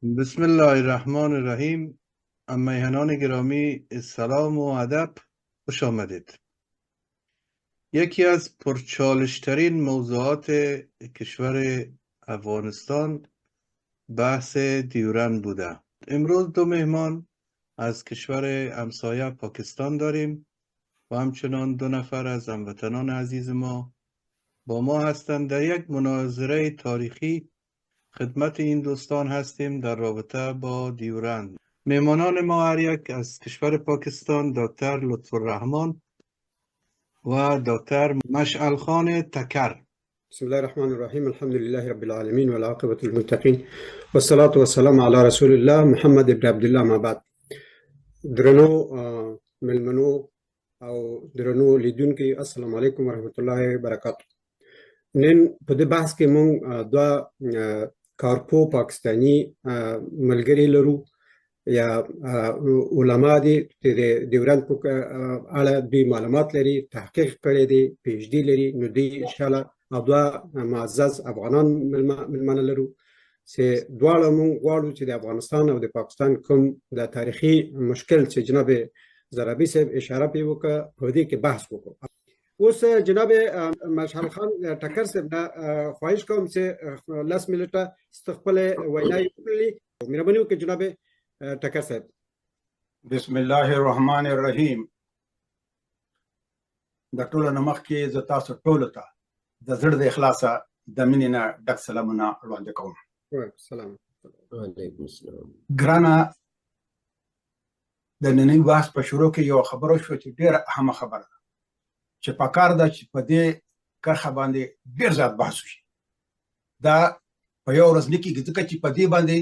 بسم الله الرحمن الرحیم. میهنان گرامی، سلام و ادب، خوش آمدید. یکی از پرچالشترین موضوعات کشور افغانستان بحث دیورند بوده. امروز دو مهمان از کشور همسایه پاکستان داریم و همچنان دو نفر از هموطنان عزیز ما با ما هستند. در یک مناظره تاریخی خدمت این دوستان هستیم در رابطه با دیورند. مهمانان ما هر یک از کشور پاکستان دکتر لطف الرحمن و دکتر مشعل خان تکر. بسم الله الرحمن الرحیم. الحمد لله رب العالمین والعاقبة للمتقین والصلاة والسلام علی رسول الله محمد ابن عبد الله. ما بعد، درنو ملمنو او درنو لیدونکو، السلام علیکم ورحمۃ اللہ وبرکاتہ. نن په دې بحث کې مونږ دوه کارپو پاکستانی ملګري لرو یا علما دي چې د دیورند په اړه دوی معلومات لري، تحقیق کړی دی، پی ایچ ډي لري. نو دوی انشاءالله او دوه معزز افغانان ملمانه لرو چې دواړه مونږ غواړو چې د افغانستان او د پاکستان کوم د تاریخي مشکل چې جناب زرابي صاحب اشاره پې وکړه په دې کې بحث وکړو. اوس جناب مشعل خان ټکر صاحب نه خواهش کوم چې 10 منټه خپل ویناوې وکړي. مهرباني وکړئ جناب ټکر صاحب. بسم الله الرحمن الرحیم. د ټولو نه مخکې زه تاسو ټولو ته د زړه د اخلاصه د مینې نه ډک سلامونه وړاندې کوم. سلام وعلیکم السلام. ګرانه، د نننۍ بحث په شروع کې یو خبره شوه چې ډېره اهمه خبره ده چې پکار ده چې په دې کرښه باندې ډېر زیات بحث وشي. دا په یو ورځ نه کېږي، ځکه چې په دې باندې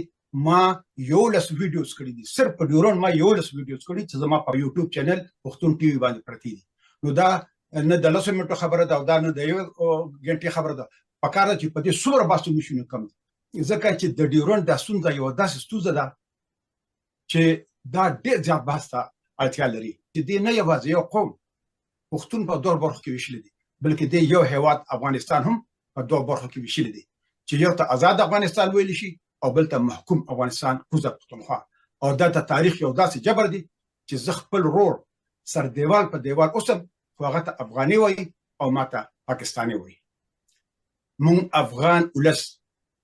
ما 11 ویډیوز کړي دي. صرف په ډیورند ما 11 ویډیوز کړي چې زما په یوټیوب چینل پښتون ټي وي باندې پرتی دي. نو دا نه د 10 منټو خبره ده او دا نه د یو غنټې خبره ده. پکار ده چې په دې څومره بحث وشي نو کم، ځکه چې د ډیورند د ستونزه یو داسې ستونزه ده چې دا ډېر زیات بحث ته اړتیا لري. چې دې نه یوازې یو قوم پښتون په دوه برخو کې ویشل دي، بلکې د یو هیواد افغانستان هم په دوه برخو کې ویشل دي، چې یو ته آزاد افغانستان ویل شي او بل ته محکوم افغانستان کوزه پښتونخوا. او دا ته تاریخ یو داسې جبر دی چې زه خپل رور سر دیوال په دیوال اوسم، خو هغه ته افغاني وایي او ما ته پاکستاني وایي. مونږ افغان ولس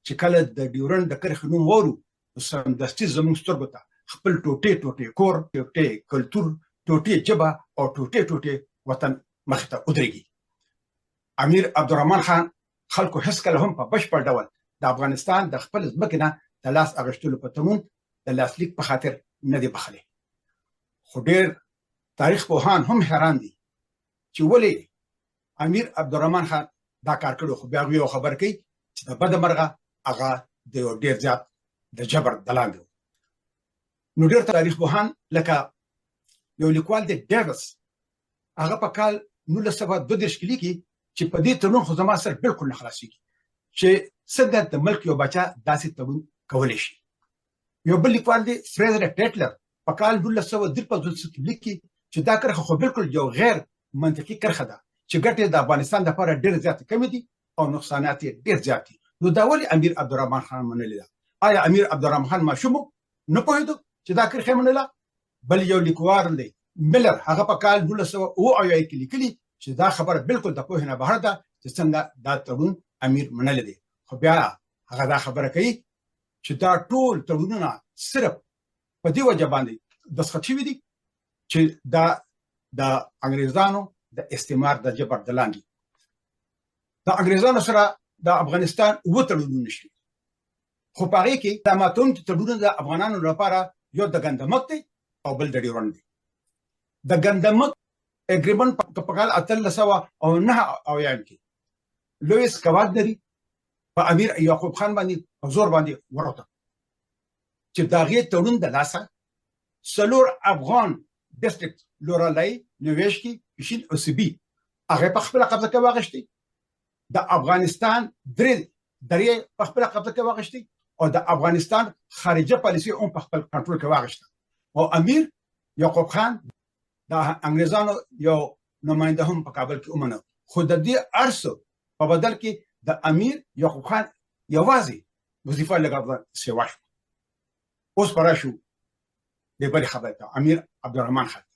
چې کله د ډیورند د کرښې نوم واورو نو سمدستي زموږ سترګو ته خپل ټوټې ټوټې کور، ټوټې کلتور، ټوټې ژبه او ټوټې ټوټې وطن مخې ته ودرېږي. امیر عبدالرحمن خان خلکو هېڅکله هم په بشپړ ډول د افغانستان د خپل ځمکې نه د لاس اخیستلو په تمون د لاسلیک په خاطر نه دی بخښلی. خو ډېر تاریخ پوهان هم حیران دي چې ولې امیر عبدالرحمن خان دا کار کړی. خو بیا یو خبر کوي چې د بده مرغه هغه د یو ډېر زیات د جبر دلان دی. نو ډېر تاریخ پوهان لکه یو لیکوال دی ډیوس، هغه په کال 1932 کې لیکي چې په دې تړون خو زما سره بالکل نه خلاصېږي چې څنګه د ملک یو بچا داسې تړون کولی شي. یو بل لیکوال دی فریزر ټیټلر، په کال 1953 کې لیکي چې دا کرښه خو بالکل یو غیر منطقي کرښه ده چې ګټې د افغانستان لپاره ډېر زیاتې کمې دي او نقصانات یې ډېر زیات دي. نو دا ولې امیر عبدالرحمن خان منلې ده؟ آیا امیر عبدالرحمن خان ماشوم نه پوهېدو چې دا کرښه منله؟ بل یو لیکوال دی ملر، هغه په کال 1908 کې لیکلي چې دا خبره بالکل د پوهې نه بهر ده چې څنګه دا تړون امیر منلی دی. خو بیا هغه دا خبره کوي چې دا ټول تړونونه صرف په دې وجه باندې دستخط شوي دي چې دا د انګریزانو د استعمار د جبر د لاندې د انګریزانو سره د افغانستان 7 تړونونه شوي. خو په هغې کې د ماتوونکي تړونونه د افغانانو لپاره یو د ګندمک دی او بل د ډیورند دی. د ګندمک اګریمنټ په کال 1809 کې لویس کوادري په امیر یعقوب خان باندې په زور باندې وروته چې د هغې تړون د لاسه 4 افغان ډسټرکټ لورالای، نویشکي، پشین او سبي هغه په خپله قبضه کې واخیستې. د افغانستان 3 درې په خپله قبضه کې واخیستې او د افغانستان خارجه پالیسي هم په خپل کنټرول کې واخیسته. او امیر یعقوب خان د انګریزانو یو نماینده هم په کابل کې ومنه. خو د دې ارسو په بدل کې د امیر یعقوب خان یوازې وظیفه لګوله سیوا شوه. اوس پر شو د بل خبره ته امیر عبدالرحمن خان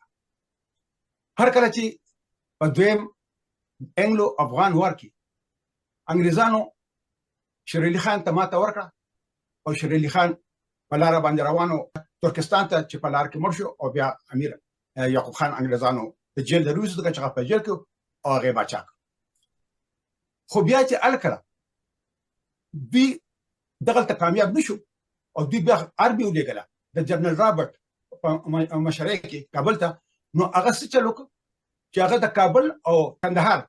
هر کله چې په دویم انګلو افغان وار کې انګریزانو شیر علي خان ته ماته ورکړه او شیر علي خان په لار باندې روانو ترکستان ته چې په لار کې مړ شو او بیا امیر یعقوب خان انګریزانو د جیل د روس څخه چې په جیل کې او هغه بچا خو بیا چې الکړه دوی دغه ته کامیاب نشو او دوی بیا ارمي ولېګله د جنرال رابرټ په مشرۍ کې کابل ته نو هغه څه چلو چې هغه د کابل او کندهار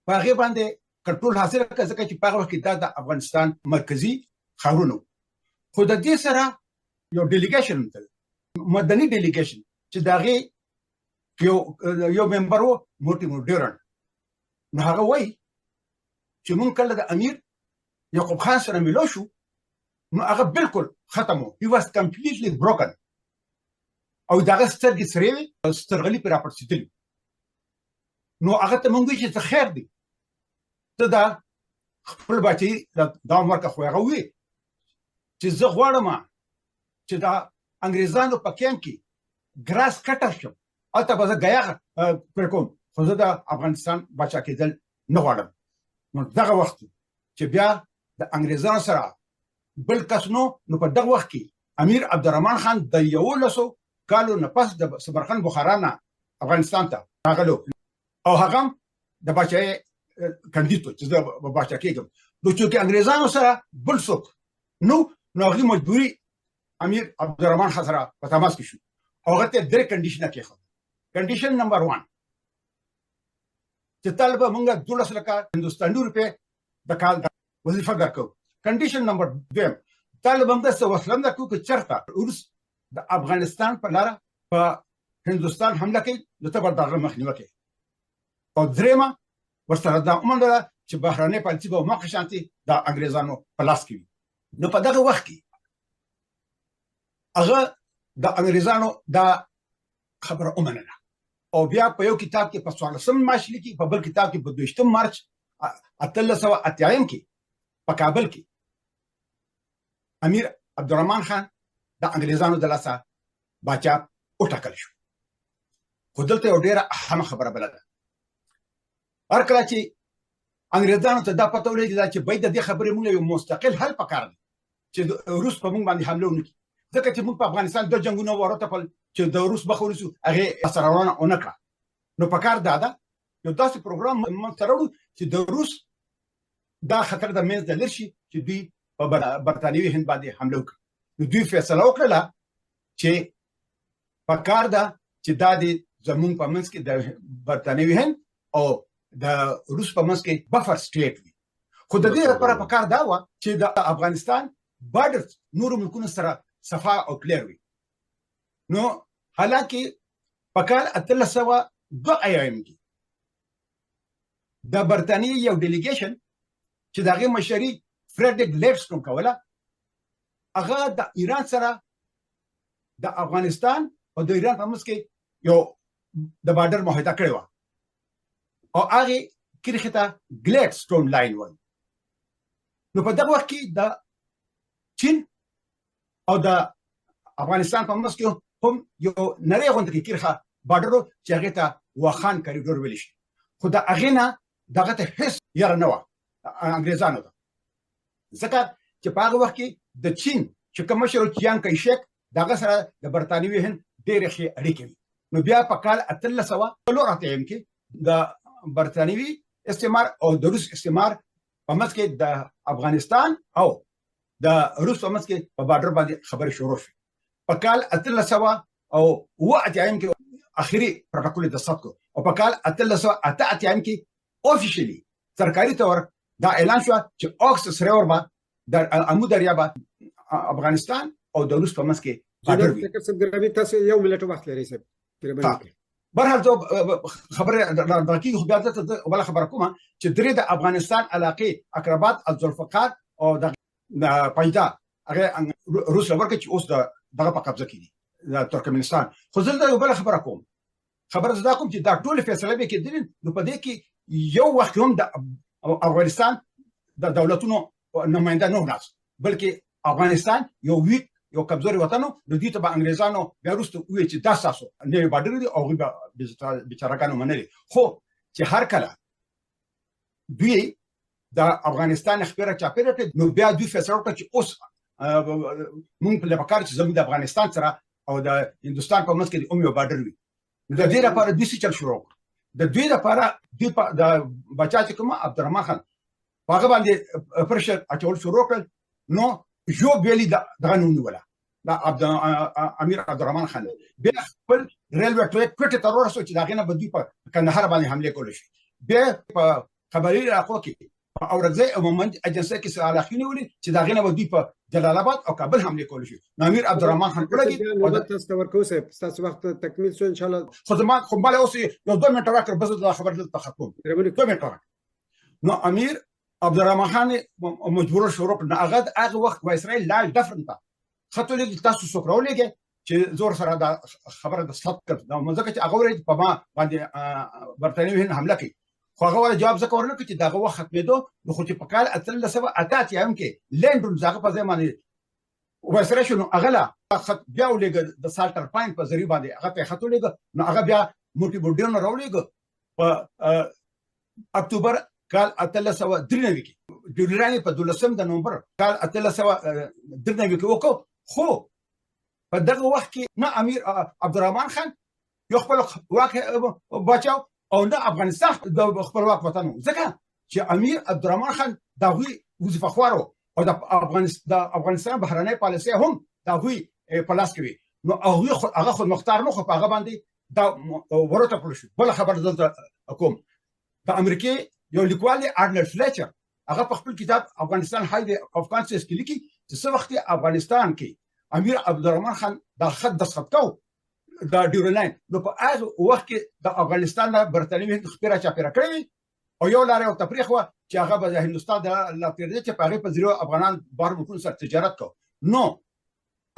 په هغه باندې کنټرول حاصل کړ ځکه چې په هغه وخت کې د افغانستان مرکزی ښارونه خو د دې سره یو ډیلیګیشن مدني ډیلیګیشن چې دغه یو ممبر وو موټیمور ډیرن نو هغه وایي چې مونږ کله د امیر یعقوب خان سره ملو شو نو هغه بالکل ختم وو he was completely broken او دغه سترګې سرې وي سترغلي پر راپرسېدلي نو هغه ته مونږ چې څه خیر دی ته دا خپل بچي دا مرکه خو هغه وي چې زه غواړم چې دا انګریزانو په کیمپ کې ګراس کټر شم البته به زه ګیا پر کوم خو زه د افغانستان بچا کېدل نه غواړم نو دغه وخت چې بیا د انګریزانو سره بل کس نو په دغه وخت کې امیر عبدالرحمن خان د 11 کالو نه پس د سمرقند بخارا نه افغانستان ته راغلو او هغه د بچای کاندیدو چې د بچا کېږم نو چې انګریزانو سره بل څوک نو هغه مجبوري امیر عبدالرحمن خان سره په تماس کې شو او هغه ته درې کنډیشن کې خو کنډیشن نمبر 1 چې طالب مونږه 12 لکه هندستاني روپے د کال وظیفه درکو کنډیشن نمبر 2 طالب مونږه څه وسلم درکو چې چرته روس د افغانستان په لار په هندستان حمله کوي نو ته به دغه مخنیوي کوي او درېما ورسره دا ومنله چې بهراني پالیسي به موقع شانتي د انګریزانو په لاس کې نو په دغه وخت کې هغه د انګریزانو دا خبره ومنله او بیا په یو کتاب کې په 14 مارچ لیکي په بل کتاب کې په 20 مارچ 1880 کې په کابل کې امیر عبدالرحمن خان د انګریزانو د لاسه باچا وټاکل شو خو دلته یو ډیره اهمه خبره بل ده هر کله چې انګریزانو ته دا پته ولګېده چې باید د دې خبرې موږ یو مستقل حل پکار دی چې روس په موږ باندې حمله ونه کړي ځکه چې موږ په افغانستان د جنگونو ورته په چې د روس بخورسو هغه سرونه اونکړه نو پکار ده یو داسې پروګرام موږ ترورو چې د روس دا خطر د منځ د لرشي چې دوی په برتانوي هند باندې حمله وکړي نو دوی فیصله وکړه چې پکار ده چې دا د زمون په منځ کې د برتانوي هند او د روس په منځ کې بفر سټیټ وي خو د دې لپاره پکار دا و چې د افغانستان بارډر نور ملکونو سره صفا او کلیر وي نو حالانکه په کال 1802 ایم کې د برتانیې یو ډیلیګیشن چې دغه مشري فریډریک لیډسټون کوله هغه د ایران سره د افغانستان او د ایران په منځ کې یو د بارډر معاهده کړې و او هغه کړه ګلیډسټون لاین و نو په دغه وخت کې د چین او د افغانستان په منځ کې هم یو نری غونډه کې کړه بارډر چې هغه ته واخان کریډور ویل شي خو د هغه نه دغه ته هیڅ یاره نه و انګریزانو ته ځکه چې په هغه وخت کې د چین چې کوم مشر چیان کای شیک دغه سره د برتانوي هند ډېرې ښې اړیکې وي نو بیا په کال 1840 کې د برتانوي استعمار او د روس استعمار په منځ کې د افغانستان او د روس په منځ کې په بارډر باندې خبرې شروع شوې په کال 1880 کې اخري پروتوکول د صدق او په کال 1880 کې اوفیشلی سرکاري تور دا اعلان شو چې اوکسس ریور با د امو دریابه افغانستان او د روس په منځ کې بارډر وي څه ګرامي تاسو یو ملت وخت لري صاحب برحال زه خبره دقیق خو بیا ته ولا خبره کومه چې درې د افغانستان علاقې اقربات الذوالفقار او د پایدا هغه روس ورکه چې اوس دغه په قبضه کې دي د ترکمنستان خو زه یو بل خبره کوم خبره زدا کوم چې دا ټول فیصله به کېدل نو په دې کې یو وخت هم د افغانستان د دولتونو نماینده نه ناس بلکې افغانستان یو ویک یو کمزوري وطن نو دوی ته به انګريزانو بیا وروسته وایي چې دا ستاسو نوی بارډر دی او هغوی به بیچارهګانو منلي. خو چې هر کله دوی د افغانستان خبره چاپېره کړې نو بیا دوی فیصله وکړه چې اوس مونږ په پکار چې زموږ د افغانستان سره او د هندوستان په منځ کې د یو بارډر وي. نو د دې لپاره دوی څه چل شروع کړ. د دوی لپاره دوی د بچا چې کوم عبدالرحمن خان په هغه باندې پرشر اچول شروع کړل. نو یو بیلي دغه نوم نیوله د امیر عبدالرحمن خان بیا خپل ریلوے ټریک کوټې ته ورسو چې د هغې نه به دوی په کندهار باندې حملې کولی شي. بیا په خبري علاقو کې په اورکزۍ او مومند اجنسۍ کې سلاحي نیولي چې د هغې نه به دوی په جلال آباد او کابل حملې کولی شي. نو امیر عبدالرحمن خان ولګېد. تاسو ته ورکوو صاحب ستاسو وخت تکمیل شو انشاءالله. خو زما خو ماله اوس یو 2 منټه راکړه بس دا خبر دلته ختم 2 منټه. نو امیر عبدالرحمن خان مجبور شروع کړ. هغه وخت وایسرای لال ډفرن ته خط ولېږي تاسو څوک راولېږئ چې زور سره دا خبره د ثبت کړ. نو ځکه چې هغه وایي په ما باندې برتانوي هند حمله کوي. خو هغه جواب ځکه ورنکړ چې دغه وخت ختمېدو. نو خو چې په کال 1888 کې لینډون هغه په ځای باندې وایسرای شو. نو هغه لا خط بیا ولېږه د سالټر پاین په ذریعه باندې هغه ته خط ولېږه. نو هغه بیا موټي بوډیون راولېږه په اکتوبر کال 1893 کې. ډیورلینډ په 12 د نومبر کال 1893 کې وکړ. خو په دغه وخت کې نه امیر عبدالرحمن خان یو خپل واک بچاو او نه افغانستان د خپلواک وطن و. ځکه چې امیر عبدالرحمن خان د هغوی وظیفه خوار و او د افغانستان بهرنۍ پالیسي هم د هغوی په لاس کې وي. نو هغه خود مختار نه خو په هغه باندې دا ورته کړل شو. بله خبر دلته کوم د امریکې یو لیکوال دی آرنلډ فلیچر. هغه په خپل کتاب افغانستان هایډ اف کانشس کې لیکي چې څه وخت افغانستان کې امیر عبدالرحمن خان د خط دستخط کو د ډیورلینډ. نو په هغه وخت کې د افغانستان نه برتانوي هند خبره چاپېره کړې او یو لاره او تفریح و چې هغه به د هندوستان د لارې چې په هغې په ذریعه افغانان بهر ملکونو سره تجارت کو. نو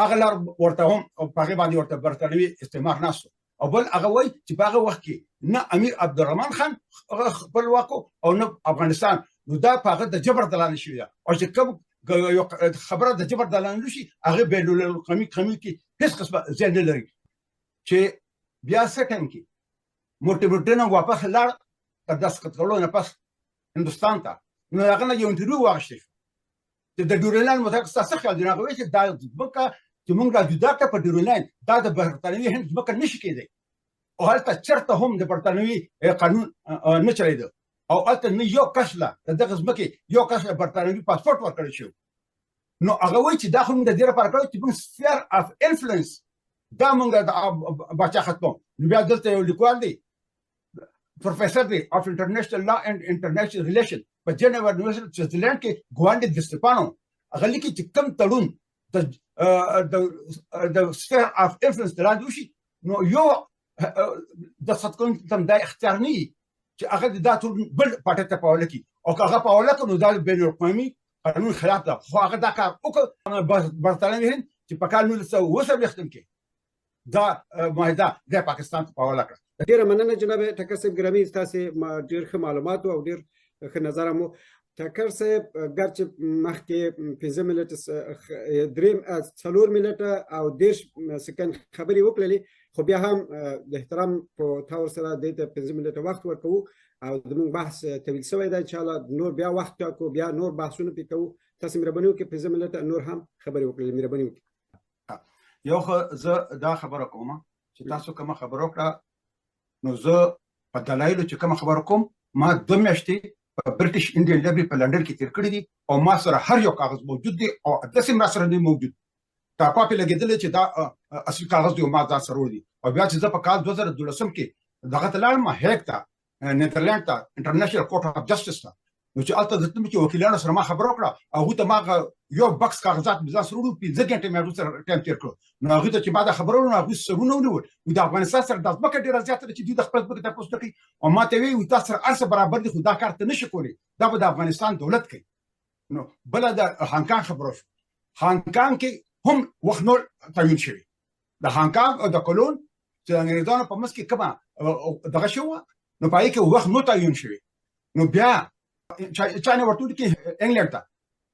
هغه لار ورته هم په هغې باندې ورته برتانوي استعمار ناست او بل هغه وایي چې په هغه وخت کې نه امیر عبدالرحمن خان خپلواک او نه افغانستان. نو دا په هغه د جبر دلانه شوې ده او چې کوم خبره د جبر دلانه شي هغه بین القومي کې هیڅ قسمه ځای نه لري. چې بیا څه ټایم کې موټي بوډیون واپس لاړ تر دستخط کولو نه پس هندوستان ته. نو هغه نه یو انټرویو واخیستل شو چې د ډیورلینډ متحد ستاسو خیال دی. هغه وایي چې دا ځمکه چې موږ را جدا کړه په ډیورلینډ دا د برتانوي هند ځمکه نشي کېدی او هلته چېرته هم د برتانوي قانون نه چلېده او هلته نه یو کس له دغه ځمکې یو کس له برتانوي پاسپورټ ورکړی شو. نو هغه وایي چې دا خو موږ د دې لپاره کړی چې موږ سفیر اف انفلوئنس دا موږ د باچا ختمو. نو بیا دلته یو لیکوال دی پروفیسر دی اف انټرنیشنل لا اینڈ انټرنیشنل ریلیشن په جنیوا یونیورسيټي سویټزرلینډ کې ګوانډي د سټپانو هغه لیکي چې کم تړون د سفیر اف انفلوئنس لاندې وشي نو یو د ستکون تم دا اختیار نه چې هغه د ټول بل پټه ته پاول کی او هغه پاول نو دا بین القومي قانون خلاف ده. خو هغه دا کار وکړ برتانوي هند چې په کال 1919 کې دا معاهده د پاکستان په پاول کړ. ډیره مننه جناب ټکر صاحب ګرامی. تاسو ډیر ښه معلومات او ډیر ښه نظر مو. ټکر صاحب ګرچې مخکې 15 منټه دریم 4 منټه او 10 سکند خبرې وکړلې خو بیا هم د احترام په تور سره د 15 منټه وخت ورکوو او زموږ بحث طویل شوی دی. ان شاء الله نور بیا وخت ټاکو بیا نور بحثونه پې کوو. تاسو مهرباني وکړئ 15 منټه نور هم خبرې وکړئ. مهرباني وکړئ. یو خو زه دا خبره کوم چې تاسو کوم خبره وکړه نو زه په دلایلو چې کوم خبره کوم ما 2 میاشتې په برټش انډین لایبرري په لندن کې تیر کړی دي او ما سره هر یو کاغذ موجود دی او داسې ما سره نه موجود تا کاپي لګېدلې چې دا اصلي کاغذ دی او ما دا سره وړي او بیا چې زه په کال 2012 کې دغه ته لاړم هیګ ته نیدرلند ته انټرنیشنل کورټ اف جسټس ته نو چې البته د تم کې وکیلانو سره ما خبر وکړه او هغه ته ما یو بکس کاغذات بزاس وروړو په ځکه ټیم یې سره ټیم تیر کړو نو هغه ته چې ما دا خبرونه هغه سرونه ونیول د افغانستان سره د ځمکه ډیره زیاته چې دوی د خپل ځمکه تاسو کوي او ما ته وی تاسو سره ارسه برابر دي خو دا کار ته نشي کولی دا به د افغانستان دولت کوي. نو بل د هانګ کانګ خبرو شو. هانګ کانګ کې هم وخت نور تعین شوی د هانګ کانګ او د کولون چې انګریزانو په مس کې کما دغه شو نو پای کې وخت نو تعین شوی. نو بیا چانه ورته کې انګلند ته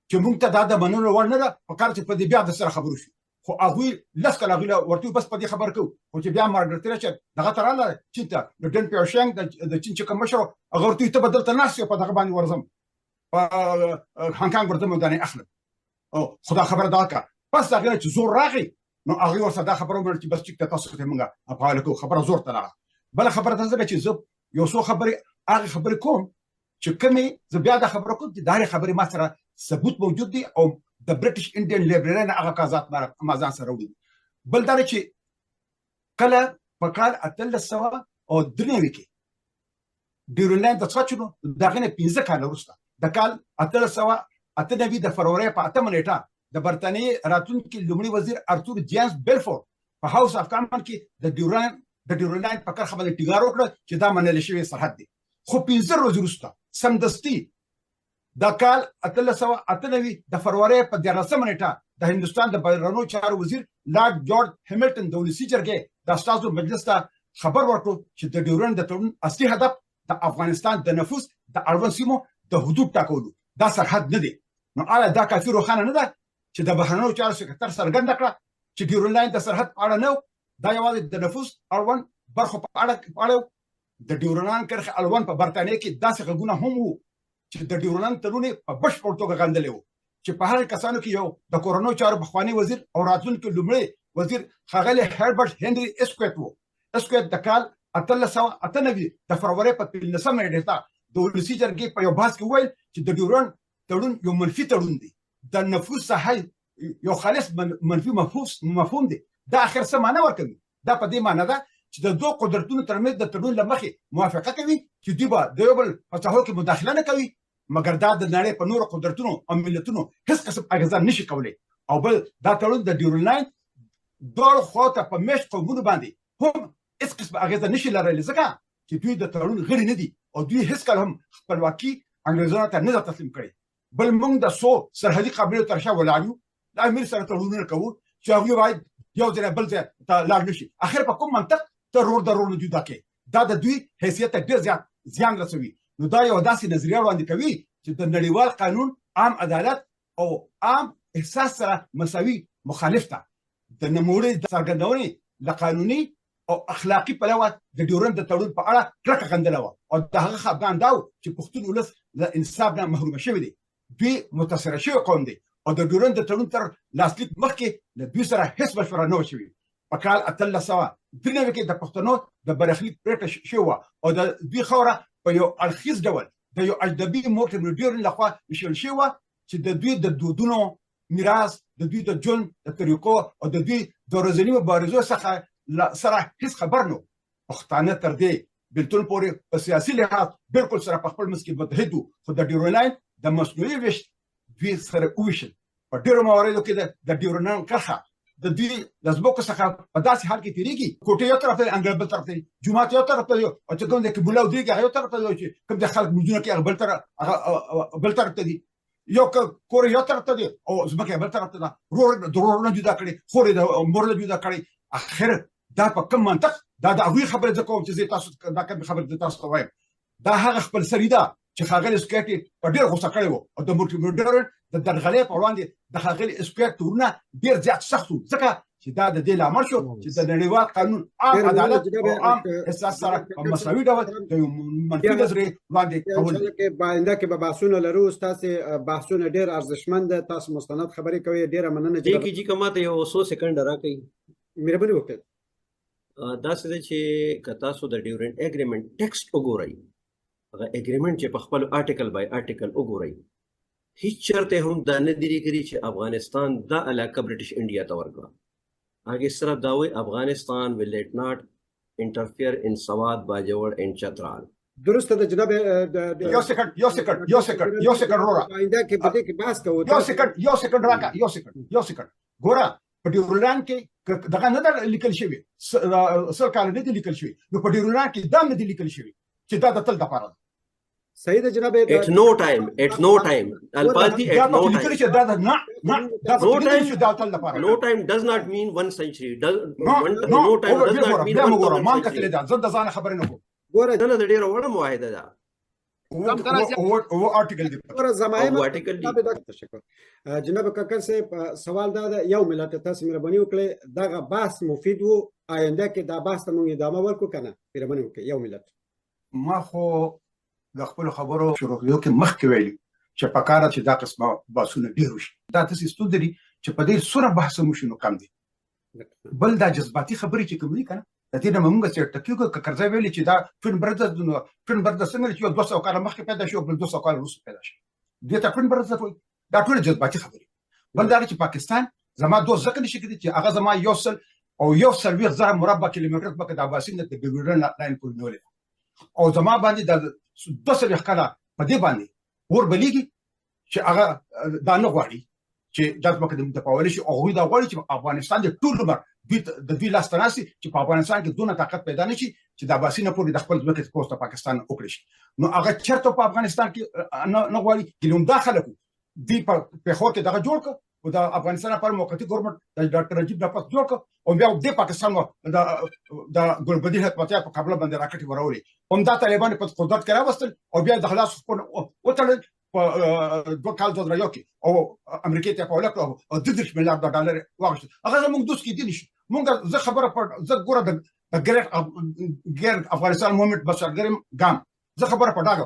چې موږ ته دا د منلو وړ نه ده په کار چې په دې بیا د سره خبرو شو خو هغوی لس کاله هغوی له ورته بس په دې خبر کوو خو چې بیا مارګرېټ تیچر دغه ته راغله چین ته د ډن پیاوشانګ د چین چې کوم مشر هغه ورته ته به دلته ناست یو په دغه باندې ورځم په هانګ کانګ ورته مدانې اخلم او خدا خبره دا کړه پس دا چې زور راغی نو هغه ورسره دا خبره وکړه چې بس چې تاسو ته موږ افغان کو خبره زور ته راغله بل خبره ده چې زه یو څو خبرې هغه خبرې کوم چې کومې زه بیا دا خبره کوم چې دا خبرې ما سره ثبوت موجود دي او د برټش انډین لایبرری هغه کاغذات ما ځان سره وړي بل دا چې کله په کال 1893 کې ډیورنډ د څاچونو دغه نه 15 کال وروسته د کال 1898 د فروری په 8 نیټه د برتانیې راتلونکي لومړي وزیر ارتور جیمز بیلفورد په هاوس اف کامن کې د ډیورنډ په کرښه باندې ټینګار وکړ چې دا منل شوی سرحد دی خو 15 ورځې وروسته سمدستي د کال 1898 د فروری په 13 نیټه د هندستان د بهرنیو چارو وزیر لارډ جورج هیملټن د ولسي جرګې د استازو مجلس ته خبر ورکړ چې د ډیورنډ د تړون اصلي هدف د افغانستان د نفوس د اړوند سیمو د حدود ټاکلو دا سرحد نه دی نو آیا دا کافي روښانه نه ده چې د بهرنیو چارو سکرټر څرګنده کړه چې ډیورنډ د سرحد په اړه نه دا یوازې د نفوس اړوند برخو په اړه د ډیورنډ کرښه اړوند په برتانیې کې داسې غږونه هم وو چې د ډیورنډ تړون په بشپړ توګه غندلې وو چې په هغه کسانو کې یو د کورونو چارو بخوانی وزیر او راتلونکي لومړی وزیر ښاغلی هربرټ هنري اسکویت وو اسکویت د کال 1898 د فروری په 15 نیټه د ولسي جرګې په یو بحث کې وویل چې د ډیورنډ تړون یو منفي تړون دی د نفوس څخه یو خالص منفي مفهوم دی دا اخر څه معنی ورکوي دا په دې معنی ده چې د دوه قدرتونو ترمنځ د تړون له مخې موافقه کوي چې دوی به د یو بل په څاهو کې مداخله نه کوي مګر دا د نړۍ په نورو قدرتونو او ملتونو هیڅ قسم اغېزه نشي کولی او بل دا تړون د ډیورنډ دواړو خواو ته په میشت قومونو باندې هم هیڅ قسم اغېزه نشي لرلی ځکه چې دوی د تړون غړي نه دي او دوی هیڅکله هم خپلواکي انګریزانو ته نه ده تسلیم کړې بل موږ د څو سرحدي قبیلو تر شا ولاړ یو د امیر سره تړونونه کوو چې هغوی باید یو ځای بل ځای ته لاړ نشي اخر په کوم منطق ترور ضرور جدا کې دا د دوی حیثیت ډیر زیات زیان رسوي نو دا یو داسې نظریه وړاندې کوي چې د نړیوال قانون عام عدالت او عام احساس سره مساوي مخالف ده د نموړي د څرګندونې له قانوني او اخلاقی پلوه د ډیورنډ د تړون په اړه کلکه غندله وه او د هغه خفګان دا و چې پښتون ولس له انصاف نه محرومه شوی دی دوی متاثره شوی قوم دی او د ډیورنډ د تړون تر لاسلیک مخکې له دوی سره هیڅ مشوره نه وه شوې په کال 1893 کې د پښتنو د برخلیک پرېکړه شوې وه او د دوی خاوره په یو اړخیز ډول د یو اجنبي مورټن ډیورنډ لخوا ویشل شوې وه چې د دوی د دودونو میراث د دوی د ژوند د طریقو او د دوی د ورځني مبارزو څخه سره هیڅ خبر نه پښتانه تر دې بلتون پورې په سیاسي لحاظ بالکل سره په خپل منځ کې متحد وو خو د ډیورنډ د مصنوعي ویش دوی سره وویشل په ډیرو مواردو کې د ډیورنډ کرښه د دوی د ځمکو څخه په داسې حال کې تیریږي کوټې یو طرف ته انګړ بل طرف ته جومات یو طرف ته او چې کوم د قبله ودرېږي هغه یو طرف ته چې کوم د خلک موجونه کې هغه بل طرف ته دي یو کور یو طرف ته دی او ځمکه بل طرف ته ده ورور نه جدا کړي خور د مور نه جدا کړي اخر دا په کوم منطق دا د هغوی خبرې زه کوم چې زه تاسو دا کوم خبرې تاسو ته وایم دا هغه خپل سری ده چې ښاغلي اسکویت په ډېر غوسه کړی و او د مورټن د درغلۍ په وړاندې د ښاغلي اسکویت تورونه ډېر زیات سخت وو ځکه چې دا د دې لامل شو چې د نړیوال قانون عام عدالت او عام احساس سره په مساوي ډول د منفي نظریې وړاندې کول کې باینده کې به بحثونه لرو ستاسې بحثونه ډېر ارزښتمند دي تاسو مستند خبرې کوئ ډېره مننه جی کومه ته یو 100 سکند راکړئ مهرباني وکړئ دا څه دی چې که تاسو د ډیورنډ اګریمنټ ټیکسټ وګورئ هغه اګریمنټ چې په خپل آرټیکل بای آرټیکل وګورئ هیڅ چرته هم دا نه دی لیکلي چې افغانستان دا علاقه برټش انډیا ته ورکړه هغه صرف دا وایي افغانستان will let not interfere in سوات باجوړ and چترال درسته د جناب یو سکند رورا باینده کې په دې کې بحث کوو یو سکند راکا یو سکند ګوره په ډیورنډ کې دغه نه ده لیکل شوی سل کال نه دي لیکل شوی نو په ډیورنډ کې دا نه دي لیکل شوی چې دا د تل د پاره صحیح ده جناب at no time الفاظ دي at no time no time does not mean 1 century no time does not mean 1 ما کتل دا زنده ځان خبرې نه کوم ګوره دا د ډیره وړه معاهده ده او آرټیکل دی ګوره زمایم او article دی. جناب ډاکټر تشکر جناب کاکر صاحب سوال دا ده یو ملت تاسو مهرباني وکړئ دغه بحث مفید وو آینده کې دا بحث ته موږ ادامه ورکړو کنه مهرباني وکړئ یو ملت ما خو د خپل خبرو شروع کې مخکې ویلي چې په کار چې دا قسمه باسونه ډیر وشي دا تاسو ستون دي چې په دې سره بحث مو شنو کم دي بل دا جذباتي خبرې چې کوم دي کنه د دې نه موږ چې ټکیو ککرځي ویلي چې دا فن برد څنګه چې 200 کال مخکې پیدا شو بل 200 کال وروسته پیدا شو دې ته فن برد دا ټول جذباتي خبرې بل دا چې پاکستان زما دوه ځکه نشي کېدی چې هغه زما یو سل ویغ زره مربع کیلومتر په د عباسین د ګورن لاین په نولې او زما باندې د 200 کاله په دې باندې ور بلیږي چې هغه دا نه غواړي چې جذبه کې د پاولې شي او دا غواړي چې افغانستان د ټول عمر د دوی لاس تناسي چې په افغانستان کې دونه طاقت پیدا نشي چې د عباسین پورې د خپل ځمکې پوسټ پاکستان وکړي شي نو هغه چرته په افغانستان کې نه غواړي چې نوم داخله کو دی په خو کې دغه جوړ ک او د افغانستان لپاره موقتی ګورنمنت د ډاکټر نجیب نفس جوړ ک او بیا د پاکستان د ګلبدی حکومت په قبل باندې راکټي ورولي هم دا طالبان په قدرت کې راوستل او بیا د خلاص او تل په دوه کال د رايو کې او امریکا ته په لکه او 2 میلیارډ ډالر واغشت هغه موږ دوست کې دي نشي موږ زه خبره په زه ګوره د ګیر افغانستان مومنت بشرګرم ګام زه خبره په داګه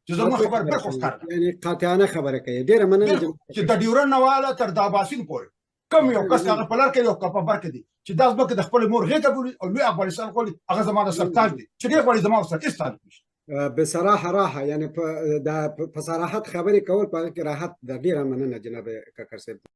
چې زموږ خبر پر خوښ یعنی قاطعانه خبره کوي ډیره مننه چې د ډیورن نواله تر د عباسین پورې کم یو کس هغه په لار کې یو کپ برکه دي چې داس بکه د خپل مور غېږه بولي او لوی افغانستان خولي هغه زمانه سرتاج دي چې ډېر غوړي زمانه سره استاد بصراحه راحه یعنی په صراحت خبرې کول په کې راحت د ډیره مننه جناب کاکر صاحب